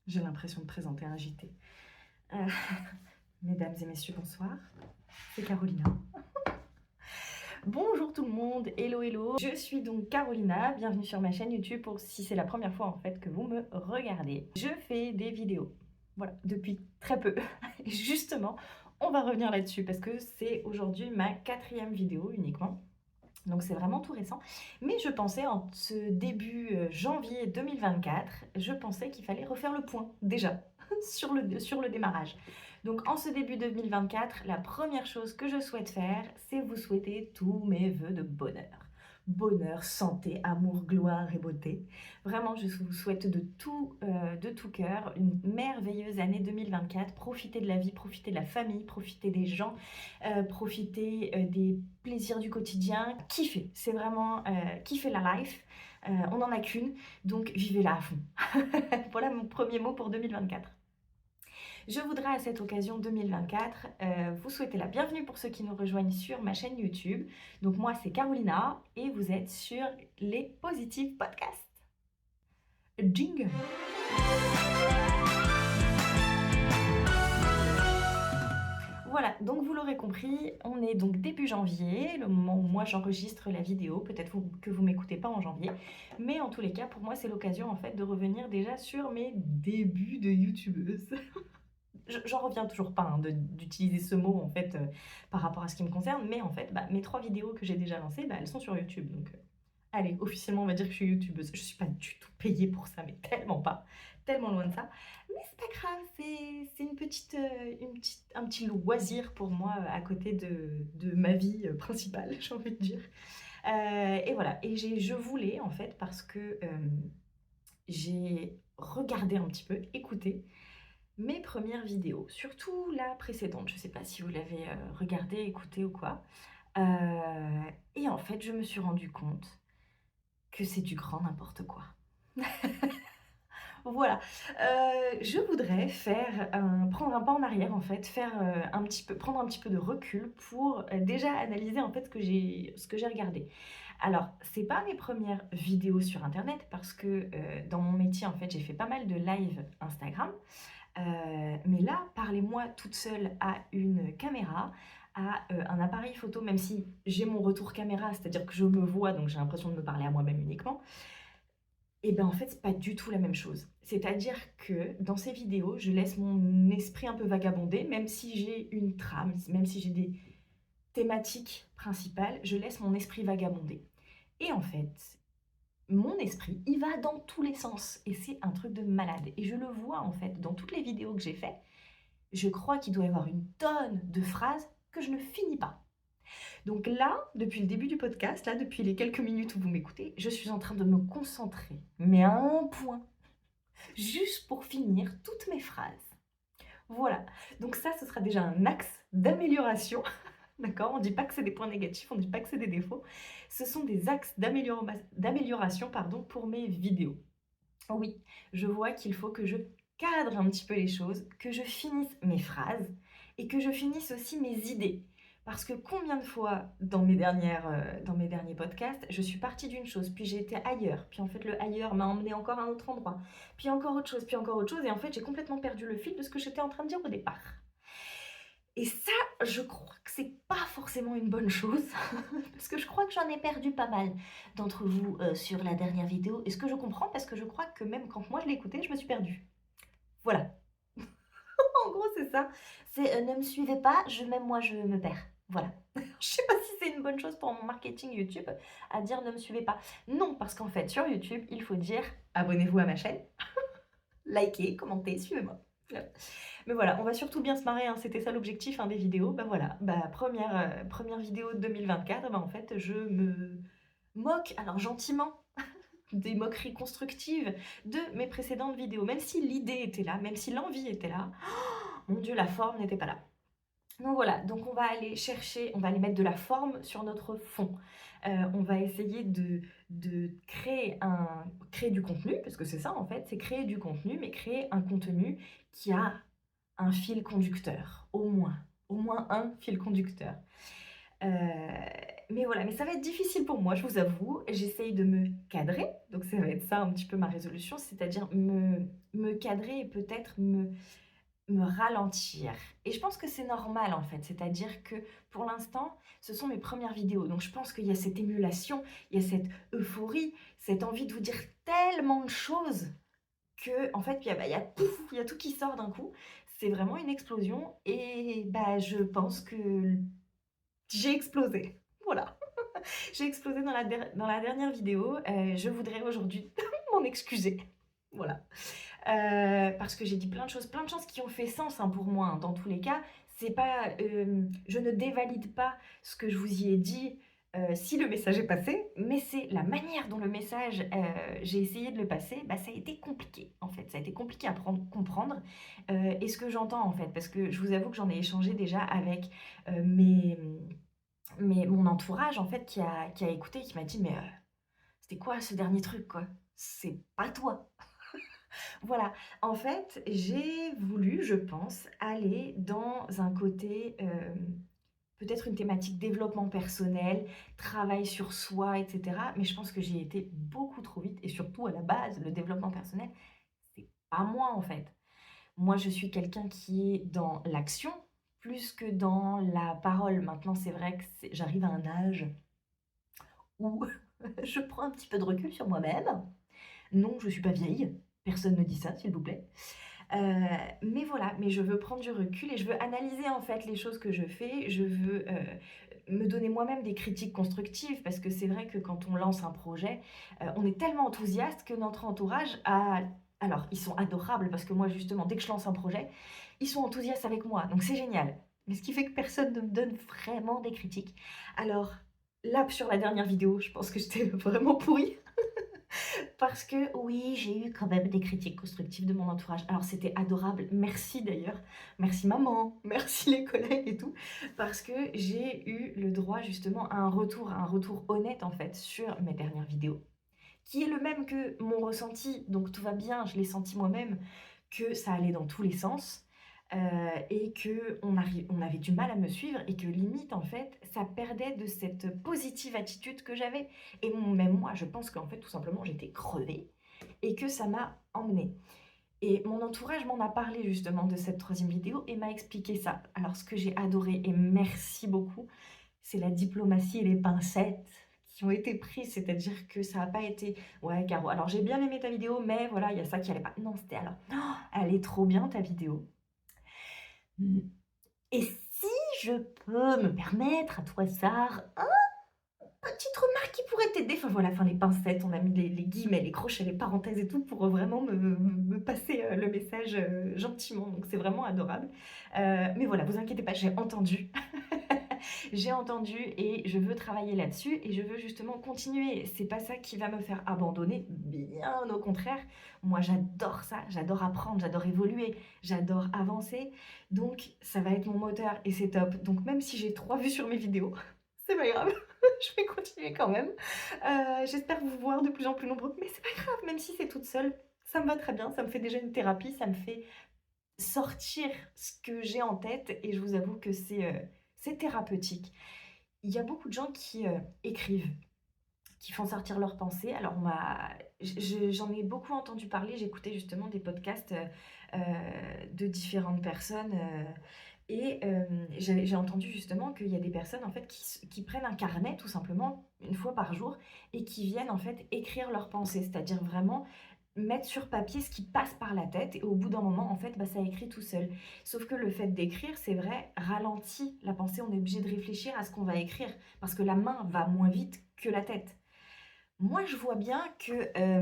J'ai l'impression de présenter un JT. Euh, Mesdames et messieurs, bonsoir. C'est Carolina. Bonjour tout le monde, hello hello. Je suis donc Carolina, bienvenue sur ma chaîne YouTube pour si c'est la première fois en fait que vous me regardez. Je fais des vidéos, voilà, depuis très peu. Et justement, on va revenir là-dessus parce que c'est aujourd'hui ma 4e vidéo uniquement. Donc c'est vraiment tout récent. Mais je pensais en ce début janvier 2024, je pensais qu'il fallait refaire le point déjà sur le démarrage. Donc en ce début 2024, la première chose que je souhaite faire, c'est vous souhaiter tous mes vœux de bonheur. Bonheur, santé, amour, gloire et beauté. Vraiment, je vous souhaite de tout cœur une merveilleuse année 2024. Profitez de la vie, profitez de la famille, profitez des gens, profitez des plaisirs du quotidien. Kiffez, c'est vraiment kiffer la life. On n'en a qu'une, donc vivez-la à fond. Voilà mon premier mot pour 2024. Je voudrais à cette occasion 2024 vous souhaiter la bienvenue pour ceux qui nous rejoignent sur ma chaîne YouTube. Donc moi c'est Carolina et vous êtes sur les Positive Podcasts. Jingle. Voilà, donc vous l'aurez compris, on est donc début janvier, le moment où moi j'enregistre la vidéo, peut-être que vous m'écoutez pas en janvier, mais en tous les cas pour moi c'est l'occasion en fait de revenir déjà sur mes débuts de youtubeuse. J'en reviens toujours pas hein, d'utiliser ce mot en fait par rapport à ce qui me concerne, mais en fait mes 3 vidéos que j'ai déjà lancées, elles sont sur YouTube. Donc allez, officiellement on va dire que je suis youtubeuse. Je suis pas du tout payée pour ça, mais tellement pas, tellement loin de ça. Mais c'est pas grave, c'est un petit loisir pour moi à côté de ma vie principale, j'ai envie de dire. Et voilà, et je voulais en fait parce que j'ai regardé un petit peu, écouté mes premières vidéos, surtout la précédente. Je sais pas si vous l'avez regardée, écoutée ou quoi. Et en fait, je me suis rendu compte que c'est du grand n'importe quoi. Voilà, je voudrais prendre un pas en arrière en fait, prendre un petit peu de recul pour déjà analyser en fait ce que j'ai regardé. Alors, c'est pas mes premières vidéos sur internet parce que dans mon métier en fait, j'ai fait pas mal de live Instagram. Mais là, parlez-moi toute seule à une caméra, à un appareil photo, même si j'ai mon retour caméra, c'est-à-dire que je me vois, donc j'ai l'impression de me parler à moi-même uniquement. Et bien en fait, c'est pas du tout la même chose. C'est-à-dire que dans ces vidéos, je laisse mon esprit un peu vagabonder, même si j'ai une trame, même si j'ai des thématiques principales, je laisse mon esprit vagabonder. Et en fait, mon esprit, il va dans tous les sens. Et c'est un truc de malade. Et je le vois en fait dans toutes les vidéos que j'ai faites. Je crois qu'il doit y avoir une tonne de phrases que je ne finis pas. Donc là, depuis le début du podcast, là, depuis les quelques minutes où vous m'écoutez, je suis en train de me concentrer, mais à un point, juste pour finir toutes mes phrases. Voilà, donc ça, ce sera déjà un axe d'amélioration. D'accord. On ne dit pas que c'est des points négatifs, on ne dit pas que c'est des défauts. Ce sont des axes d'amélioration pardon, pour mes vidéos. Oui, je vois qu'il faut que je cadre un petit peu les choses, que je finisse mes phrases et que je finisse aussi mes idées. Parce que combien de fois dans mes derniers podcasts, je suis partie d'une chose, puis j'ai été ailleurs, puis en fait le ailleurs m'a emmené encore à un autre endroit, puis encore autre chose, et en fait j'ai complètement perdu le fil de ce que j'étais en train de dire au départ. Et ça, je crois que c'est pas forcément une bonne chose, parce que je crois que j'en ai perdu pas mal d'entre vous sur la dernière vidéo, et ce que je comprends, parce que je crois que même quand moi je l'ai écouté, je me suis perdue. Voilà. En gros, c'est ça. C'est ne me suivez pas, même moi je me perds. Voilà. Je sais pas si c'est une bonne chose pour mon marketing YouTube à dire ne me suivez pas. Non, parce qu'en fait, sur YouTube, il faut dire abonnez-vous à ma chaîne, likez, commentez, suivez-moi. Voilà. Mais voilà, on va surtout bien se marrer, hein. C'était ça l'objectif des vidéos. Bah voilà, première vidéo de 2024, en fait, je me moque, alors gentiment, des moqueries constructives de mes précédentes vidéos. Même si l'idée était là, même si l'envie était là, oh, mon Dieu, la forme n'était pas là. Donc voilà, donc on va aller mettre de la forme sur notre fond. On va essayer de créer du contenu, parce que c'est ça en fait, c'est créer du contenu, mais créer un contenu qui a un fil conducteur, au moins un fil conducteur. mais voilà, mais ça va être difficile pour moi, je vous avoue. J'essaye de me cadrer, donc ça va être ça un petit peu ma résolution, c'est-à-dire me cadrer et peut-être me ralentir. Et je pense que c'est normal en fait, c'est-à-dire que pour l'instant, ce sont mes premières vidéos. Donc je pense qu'il y a cette émulation, il y a cette euphorie, cette envie de vous dire tellement de choses que en fait, il y a pouf, il y a tout qui sort d'un coup. C'est vraiment une explosion et bah, je pense que j'ai explosé. Voilà, j'ai explosé dans la dernière vidéo. Je voudrais aujourd'hui m'en excuser. Voilà. Parce que j'ai dit plein de choses qui ont fait sens, hein, pour moi, hein, dans tous les cas. C'est pas, je ne dévalide pas ce que je vous y ai dit, si le message est passé, mais c'est la manière dont le message, j'ai essayé de le passer, bah, ça a été compliqué, en fait. Ça a été compliqué à comprendre, et ce que j'entends, en fait, parce que je vous avoue que j'en ai échangé déjà avec, mon entourage, en fait, qui a écouté, qui m'a dit: «Mais, c'était quoi ce dernier truc, quoi? C'est pas toi». Voilà, en fait, j'ai voulu, je pense, aller dans un côté, peut-être une thématique développement personnel, travail sur soi et cetera, mais je pense que j'ai été beaucoup trop vite et surtout à la base, le développement personnel, c'est pas moi, en fait. Moi, je suis quelqu'un qui est dans l'action plus que dans la parole. Maintenant, c'est vrai que j'arrive à un âge où je prends un petit peu de recul sur moi-même. Non, je suis pas vieille, personne ne dit ça, s'il vous plaît. Mais voilà, mais je veux prendre du recul et je veux analyser en fait les choses que je fais. Je veux, me donner moi-même des critiques constructives parce que c'est vrai que quand on lance un projet, on est tellement enthousiaste que notre entourage a alors ils sont adorables parce que moi justement dès que je lance un projet, ils sont enthousiastes avec moi, donc c'est génial. Mais ce qui fait que personne ne me donne vraiment des critiques. Alors là, sur la dernière vidéo, je pense que j'étais vraiment pourrie. Parce que oui, j'ai eu quand même des critiques constructives de mon entourage. Alors c'était adorable, merci d'ailleurs, merci maman, merci les collègues et tout, parce que j'ai eu le droit justement à un retour honnête en fait sur mes dernières vidéos, qui est le même que mon ressenti, donc tout va bien, je l'ai senti moi-même, que ça allait dans tous les sens, et on avait du mal à me suivre et que limite, en fait, ça perdait de cette positive attitude que j'avais et même moi, je pense qu'en fait, tout simplement, j'étais crevée et que ça m'a emmenée et mon entourage m'en a parlé justement de cette troisième vidéo et m'a expliqué ça. Alors ce que j'ai adoré et merci beaucoup, c'est la diplomatie et les pincettes qui ont été prises, c'est-à-dire que ça a pas été: «Ouais Caro, alors j'ai bien aimé ta vidéo, mais voilà, il y a ça qui allait pas». Non, c'était alors: «Oh, elle est trop bien ta vidéo. Mmh, et si je peux me permettre à tout hasard, petite remarque qui pourrait t'aider». Enfin voilà, enfin les pincettes, on a mis les guillemets, les crochets, les parenthèses et tout pour, vraiment me passer, le message, gentiment, donc c'est vraiment adorable. Mais voilà, vous inquiétez pas, j'ai entendu. J'ai entendu et je veux travailler là-dessus et je veux justement continuer. C'est pas ça qui va me faire abandonner, bien au contraire. Moi, j'adore ça, j'adore apprendre, j'adore évoluer, j'adore avancer. Donc, ça va être mon moteur et c'est top. Donc, même si j'ai 3 vues sur mes vidéos, c'est pas grave, je vais continuer quand même. J'espère vous voir de plus en plus nombreux, mais c'est pas grave, même si c'est toute seule, ça me va très bien. Ça me fait déjà une thérapie, ça me fait sortir ce que j'ai en tête et je vous avoue que c'est thérapeutique. Il y a beaucoup de gens qui, écrivent, qui font sortir leurs pensées. Alors on m'a j'en ai beaucoup entendu parler, j'écoutais justement des podcasts, de différentes personnes, et j'ai entendu justement qu'il y a des personnes en fait qui prennent un carnet tout simplement, une fois par jour et qui viennent en fait écrire leurs pensées. C'est-à-dire vraiment mettre sur papier ce qui passe par la tête et au bout d'un moment, en fait, bah, ça écrit tout seul. Sauf que le fait d'écrire, c'est vrai, ralentit la pensée. On est obligé de réfléchir à ce qu'on va écrire parce que la main va moins vite que la tête. Moi, je vois bien que,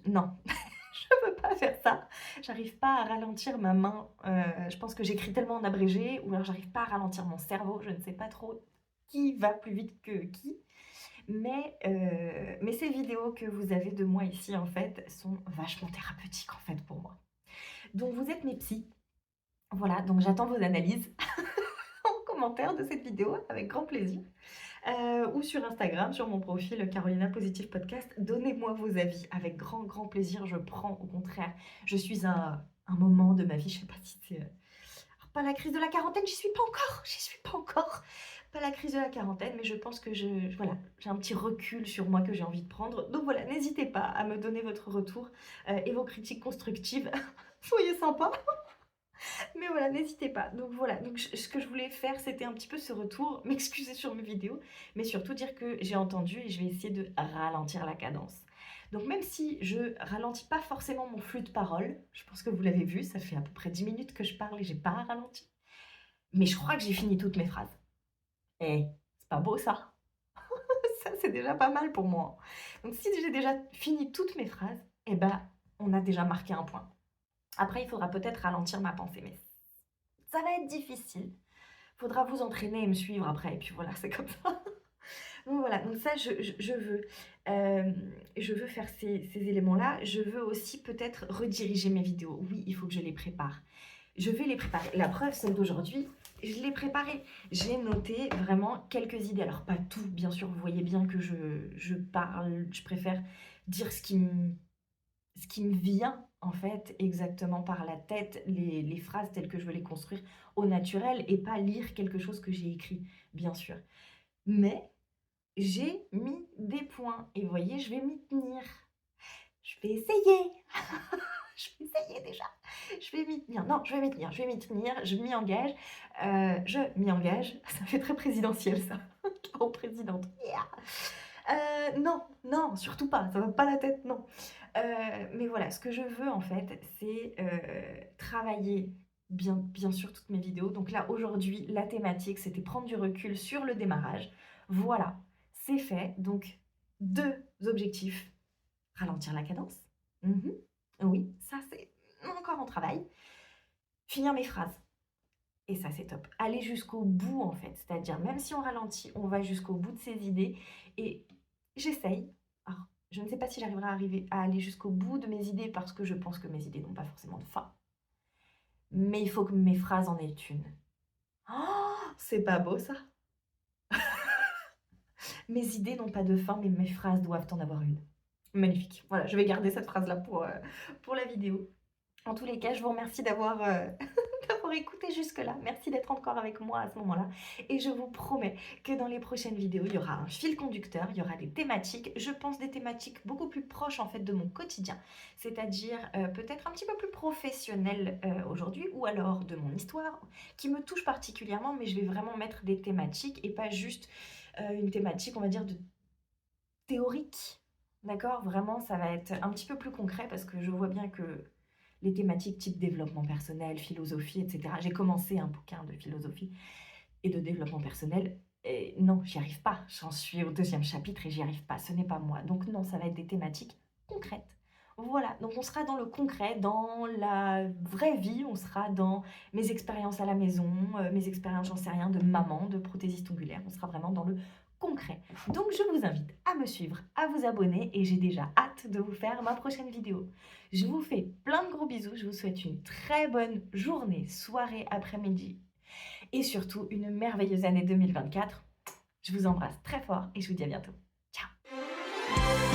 non, je peux pas faire ça. J'arrive pas à ralentir ma main, je pense que j'écris tellement en abrégé ou alors j'arrive pas à ralentir mon cerveau, je ne sais pas trop qui va plus vite que qui. Mais ces vidéos que vous avez de moi ici, en fait, sont vachement thérapeutiques, en fait, pour moi. Donc vous êtes mes psys. Voilà, donc j'attends vos analyses en commentaire de cette vidéo avec grand plaisir. Ou sur Instagram, sur mon profil Carolina Positive Podcast. Donnez-moi vos avis avec grand, grand plaisir. Je prends, au contraire, je suis à un moment de ma vie, je sais pas si c'est pas la crise de la quarantaine, j'y suis pas encore. Pas la crise de la quarantaine, mais je pense que voilà, j'ai un petit recul sur moi que j'ai envie de prendre. Donc voilà, n'hésitez pas à me donner votre retour et vos critiques constructives. Soyez sympa. Mais voilà, n'hésitez pas. Donc voilà, donc ce que je voulais faire, c'était un petit peu ce retour, m'excuser sur mes vidéos, mais surtout dire que j'ai entendu et je vais essayer de ralentir la cadence. Donc même si je ralentis pas forcément mon flux de parole, je pense que vous l'avez vu, ça fait à peu près 10 minutes que je parle et j'ai pas ralenti. Mais je crois que j'ai fini toutes mes phrases. Eh, c'est pas beau ça? Ça, c'est déjà pas mal pour moi. Donc si j'ai déjà fini toutes mes phrases, eh ben, on a déjà marqué un point. Après, il faudra peut-être ralentir ma pensée, mais ça va être difficile. Faudra vous entraîner et me suivre après, et puis voilà, c'est comme ça. Donc voilà, donc ça, je veux faire ces éléments-là. Je veux aussi peut-être rediriger mes vidéos. Oui, il faut que je les prépare. Je vais les préparer. La preuve, celle d'aujourd'hui, je l'ai préparée. J'ai noté vraiment quelques idées. Alors, pas tout, bien sûr, vous voyez bien que je parle, je préfère dire ce qui me vient, en fait, exactement par la tête, les phrases telles que je veux les construire au naturel et pas lire quelque chose que j'ai écrit, bien sûr. Mais j'ai mis des points et vous voyez, je vais m'y tenir. Je vais essayer. Je vais essayer déjà. Je vais m'y tenir. Non, je vais m'y tenir. Je vais m'y tenir. Je m'y engage. Je m'y engage. Ça fait très présidentiel, ça. Trop présidente. Yeah. Non, non, surtout pas. Ça va pas la tête, non. Mais voilà, ce que je veux en fait, c'est travailler bien sûr toutes mes vidéos. Donc là, aujourd'hui, la thématique, c'était prendre du recul sur le démarrage. Voilà, c'est fait. Donc, 2 objectifs. Ralentir la cadence. Mhm. Oui, ça c'est encore en travail. Finir mes phrases. Et ça, c'est top. Aller jusqu'au bout, en fait. C'est-à-dire, même si on ralentit, on va jusqu'au bout de ses idées. Et j'essaye. Alors, je ne sais pas si j'arriverai à aller jusqu'au bout de mes idées parce que je pense que mes idées n'ont pas forcément de fin. Mais il faut que mes phrases en aient une. Oh, c'est pas beau, ça? Mes idées n'ont pas de fin, mais mes phrases doivent en avoir une. Magnifique. Voilà, je vais garder cette phrase-là pour la vidéo. En tous les cas, je vous remercie d'avoir d'avoir écouté jusque-là. Merci d'être encore avec moi à ce moment-là. Et je vous promets que dans les prochaines vidéos, il y aura un fil conducteur, il y aura des thématiques. Je pense des thématiques beaucoup plus proches en fait de mon quotidien. C'est-à-dire peut-être un petit peu plus professionnelles aujourd'hui ou alors de mon histoire qui me touche particulièrement. Mais je vais vraiment mettre des thématiques et pas juste une thématique, on va dire, de théorique. D'accord? Vraiment, ça va être un petit peu plus concret parce que je vois bien que les thématiques type développement personnel, philosophie, etc. J'ai commencé un bouquin de philosophie et de développement personnel et non, j'y arrive pas. J'en suis au 2e chapitre et j'y arrive pas. Ce n'est pas moi. Donc non, ça va être des thématiques concrètes. Voilà, donc on sera dans le concret, dans la vraie vie, on sera dans mes expériences à la maison, mes expériences, j'en sais rien, de maman, de prothésiste ongulaire. On sera vraiment dans le concret. Donc je vous invite à me suivre, à vous abonner et j'ai déjà hâte de vous faire ma prochaine vidéo. Je vous fais plein de gros bisous, je vous souhaite une très bonne journée, soirée, après-midi et surtout une merveilleuse année 2024. Je vous embrasse très fort et je vous dis à bientôt. Ciao!